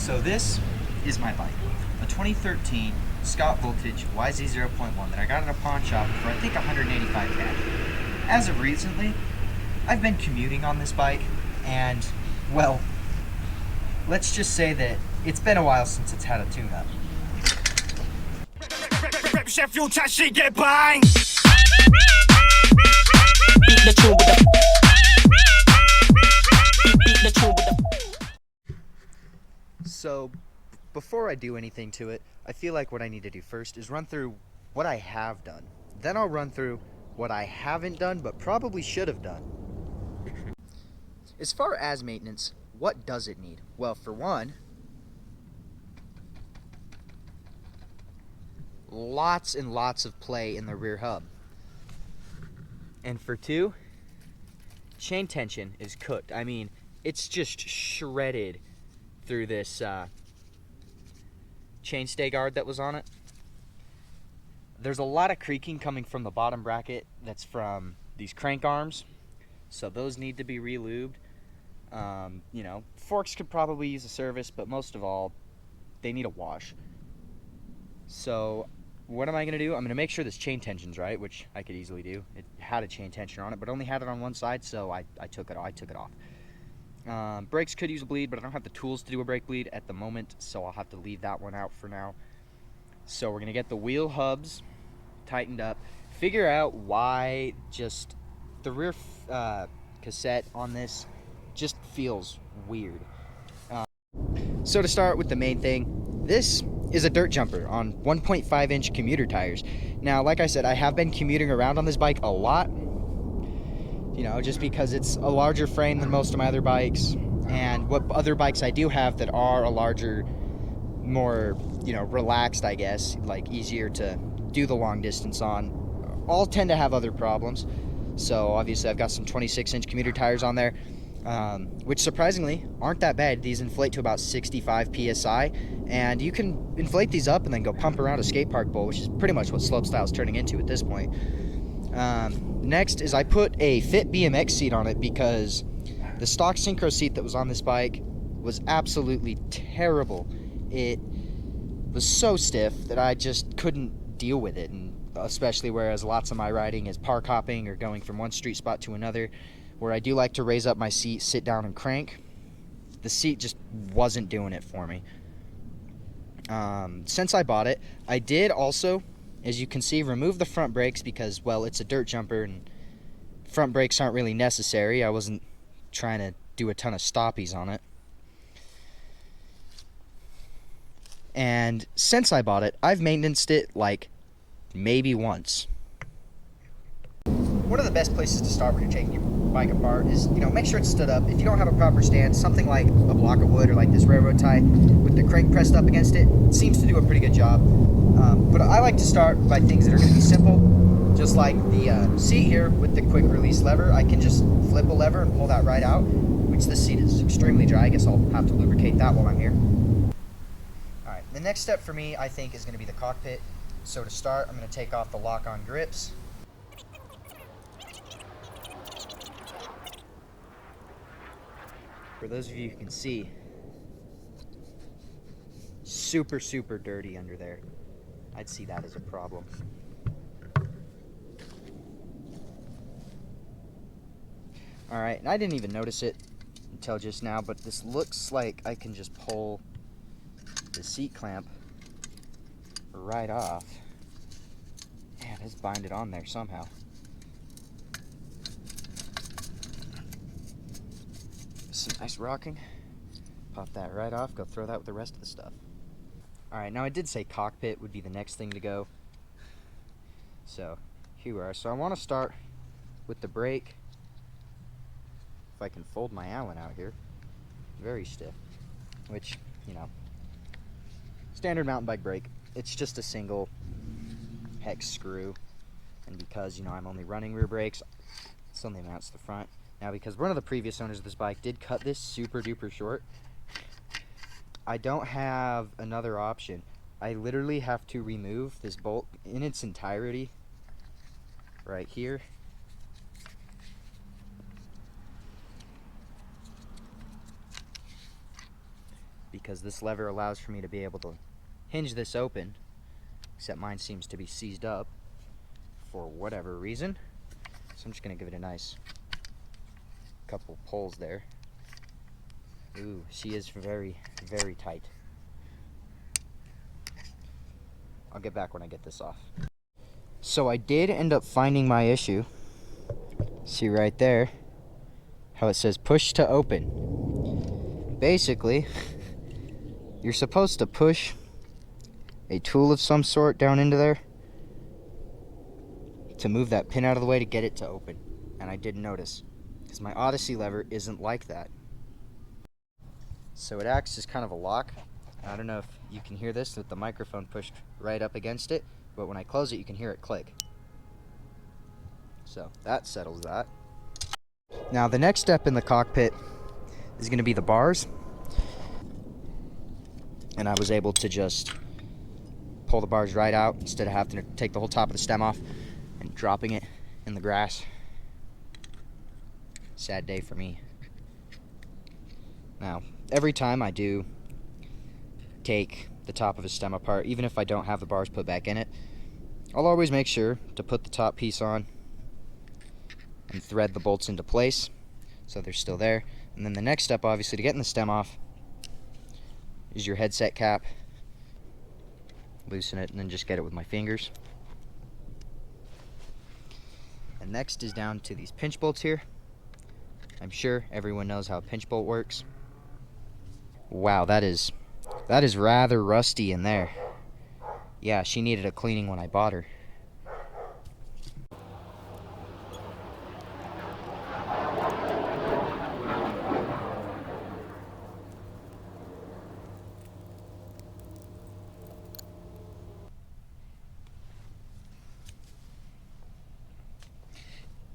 So this is my bike, a 2013 Scott Voltage YZ0.1 that I got at a pawn shop for I think 185 cash. As of recently, I've been commuting on this bike, and well, let's just say that it's been a while since it's had a tune-up. So, before I do anything to it, I feel like what I need to do first is run through what I have done. Then I'll run through what I haven't done but probably should have done. As far as maintenance, what does it need? Well, for one, lots and lots of play in the rear hub. And for two, chain tension is cooked. I mean, it's just shredded through this chainstay guard that was on it. There's a lot of creaking coming from the bottom bracket that's from these crank arms, so those need to be re-lubed. You know, forks could probably use a service, but most of all, they need a wash. So what am I going to do? I'm going to make sure this chain tension's right, which I could easily do. It had a chain tensioner on it, but only had it on one side, so I took it off. Brakes could use a bleed, but I don't have the tools to do a brake bleed at the moment, so I'll have to leave that one out for now. So we're going to get the wheel hubs tightened up, figure out why just the rear cassette on this just feels weird. So to start with the main thing, this is a dirt jumper on 1.5 inch commuter tires. Now, like I said, I have been commuting around on this bike a lot, you know, just because it's a larger frame than most of my other bikes, and what other bikes I do have that are a larger, more, you know, relaxed, I guess, like easier to do the long distance on, all tend to have other problems. So obviously I've got some 26 inch commuter tires on there, which surprisingly aren't that bad. These inflate to about 65 psi, and you can inflate these up and then go pump around a skate park bowl, which is pretty much what slopestyle is turning into at this point. Next is I put a Fit BMX seat on it because the stock synchro seat that was on this bike was absolutely terrible. It was so stiff that I just couldn't deal with it, and especially whereas lots of my riding is park hopping or going from one street spot to another, where I do like to raise up my seat, sit down, and crank. The seat just wasn't doing it for me. Since I bought it, I did also, as you can see, remove the front brakes because, well, it's a dirt jumper and front brakes aren't really necessary. I wasn't trying to do a ton of stoppies on it. And since I bought it, I've maintained it like maybe once. One of the best places to start when you're taking your bike apart is, you know, make sure it's stood up. If you don't have a proper stand, something like a block of wood or like this railroad tie with the crank pressed up against it seems to do a pretty good job. But I like to start by things that are going to be simple, just like the seat here with the quick release lever. I can just flip a lever and pull that right out, which this seat is extremely dry. I guess I'll have to lubricate that while I'm here. Alright, the next step for me, I think, is going to be the cockpit. So to start, I'm going to take off the lock-on grips. For those of you who can see, super, super dirty under there. I'd see that as a problem. Alright, and I didn't even notice it until just now, but this looks like I can just pull the seat clamp right off. Man, let's bind it on there somehow. Some nice rocking. Pop that right off, go throw that with the rest of the stuff. Alright, now I did say cockpit would be the next thing to go. So, here we are. So I want to start with the brake. If I can fold my Allen out here. Very stiff. Which, you know, standard mountain bike brake. It's just a single hex screw. And because, you know, I'm only running rear brakes, it's only mounts to the front. Now, because one of the previous owners of this bike did cut this super duper short, I don't have another option. I literally have to remove this bolt in its entirety right here. because this lever allows for me to be able to hinge this open, except mine seems to be seized up for whatever reason. So I'm just going to give it a nice couple pulls there. Ooh, she is very, very tight. I'll get back when I get this off. So I did end up finding my issue. See right there how it says push to open. Basically, you're supposed to push a tool of some sort down into there to move that pin out of the way to get it to open. And I didn't notice, because my Odyssey lever isn't like that. So it acts as kind of a lock. I don't know if you can hear this with the microphone pushed right up against it, but when I close it, you can hear it click. So that settles that. Now the next step in the cockpit is going to be the bars. And I was able to just pull the bars right out instead of having to take the whole top of the stem off and dropping it in the grass. Sad day for me. Now, every time I do take the top of a stem apart, even if I don't have the bars put back in it, I'll always make sure to put the top piece on and thread the bolts into place so they're still there. And then the next step, obviously, to getting the stem off is your headset cap. Loosen it and then just get it with my fingers. And next is down to these pinch bolts here. I'm sure everyone knows how a pinch bolt works. Wow, that is rather rusty in there. Yeah, she needed a cleaning when I bought her.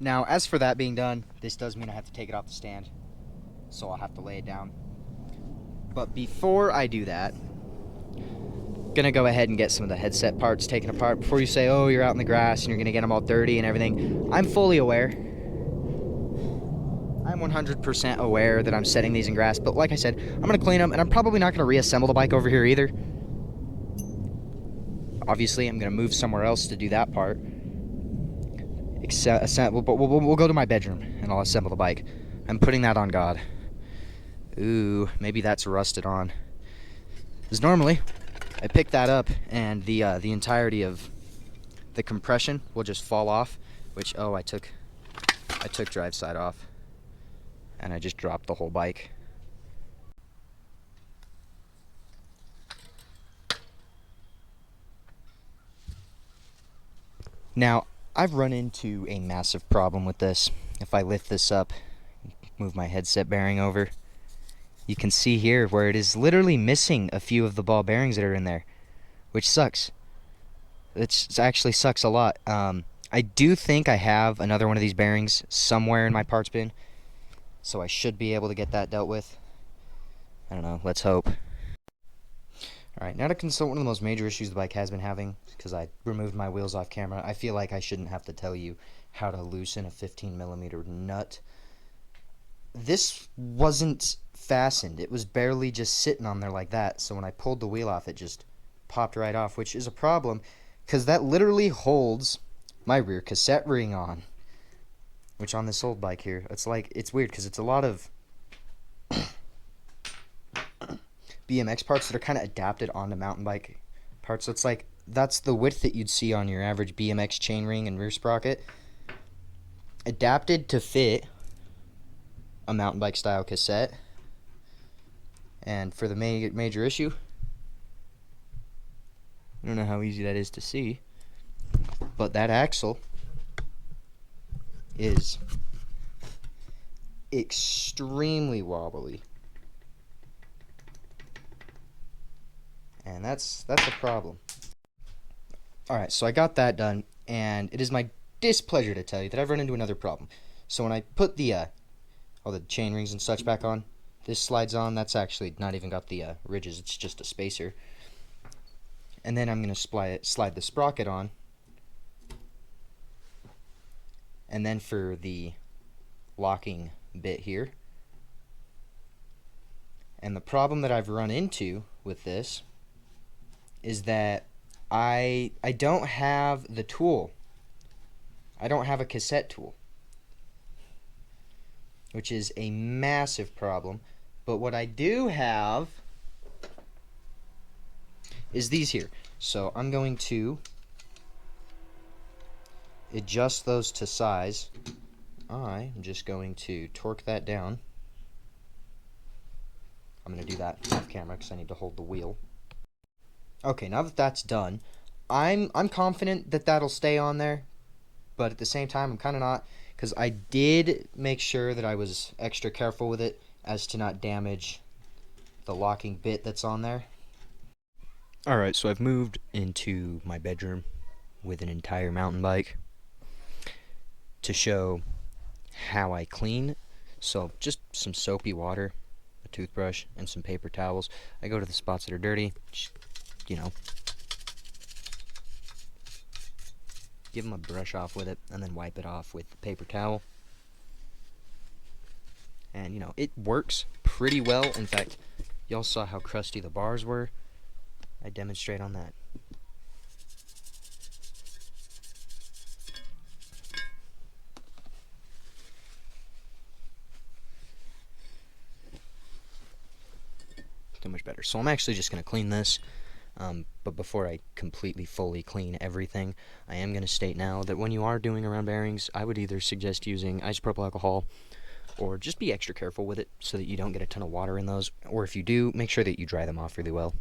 Now, as for that being done, this does mean I have to take it off the stand, so I'll have to lay it down. But before I do that, I'm gonna go ahead and get some of the headset parts taken apart. Before you say, oh, you're out in the grass and you're gonna get them all dirty and everything, I'm fully aware. I'm 100% aware that I'm setting these in grass, but like I said, I'm gonna clean them, and I'm probably not gonna reassemble the bike over here either. Obviously, I'm gonna move somewhere else to do that part. We'll go to my bedroom and I'll assemble the bike. I'm putting that on God. Ooh, maybe that's rusted on. Because normally, I pick that up and the entirety of the compression will just fall off. Which, oh, I took drive side off, and I just dropped the whole bike. Now, I've run into a massive problem with this. If I lift this up, move my headset bearing over, you can see here where it is literally missing a few of the ball bearings that are in there, which sucks. It actually sucks a lot. I do think I have another one of these bearings somewhere in my parts bin, so I should be able to get that dealt with. I don't know, let's hope. Alright, now to consult one of the most major issues the bike has been having, because I removed my wheels off camera. I feel like I shouldn't have to tell you how to loosen a 15mm nut. This wasn't fastened. It was barely just sitting on there like that, so when I pulled the wheel off, it just popped right off, which is a problem, because that literally holds my rear cassette ring on. Which on this old bike here, it's weird, because it's a lot of BMX parts that are kind of adapted onto mountain bike parts. So it's like, that's the width that you'd see on your average BMX chainring and rear sprocket, adapted to fit a mountain bike style cassette. And for the major issue, I don't know how easy that is to see, but that axle is extremely wobbly. And that's a problem. Alright, so I got that done, and it is my displeasure to tell you that I've run into another problem. So when I put the all the chain rings and such back on, this slides on. That's actually not even got the ridges, it's just a spacer. And then I'm going to slide the sprocket on. And then for the locking bit here, And the problem that I've run into with this is that I don't have the tool. I don't have a cassette tool, which is a massive problem. But what I do have is these here. So I'm going to adjust those to size. I'm just going to torque that down. I'm going to do that off camera because I need to hold the wheel. Okay, now that that's done, I'm confident that that'll stay on there, but at the same time I'm kind of not, because I did make sure that I was extra careful with it as to not damage the locking bit that's on there. Alright, so I've moved into my bedroom with an entire mountain bike to show how I clean. So just some soapy water, a toothbrush, and some paper towels. I go to the spots that are dirty, just, you know, give them a brush off with it, and then wipe it off with the paper towel. And, you know, it works pretty well. In fact, y'all saw how crusty the bars were. I demonstrate on that. So much better. So I'm actually just going to clean this. But before I completely, fully clean everything, I am going to state now that when you are doing around bearings, I would either suggest using isopropyl alcohol or just be extra careful with it so that you don't get a ton of water in those. Or if you do, make sure that you dry them off really well.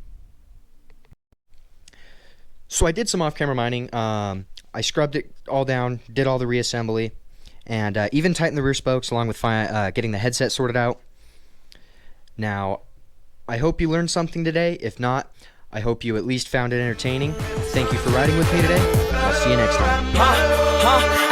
So I did some off-camera mining. I scrubbed it all down, did all the reassembly, and even tightened the rear spokes along with getting the headset sorted out. Now, I hope you learned something today. If not, I hope you at least found it entertaining. Thank you for riding with me today. I'll see you next time.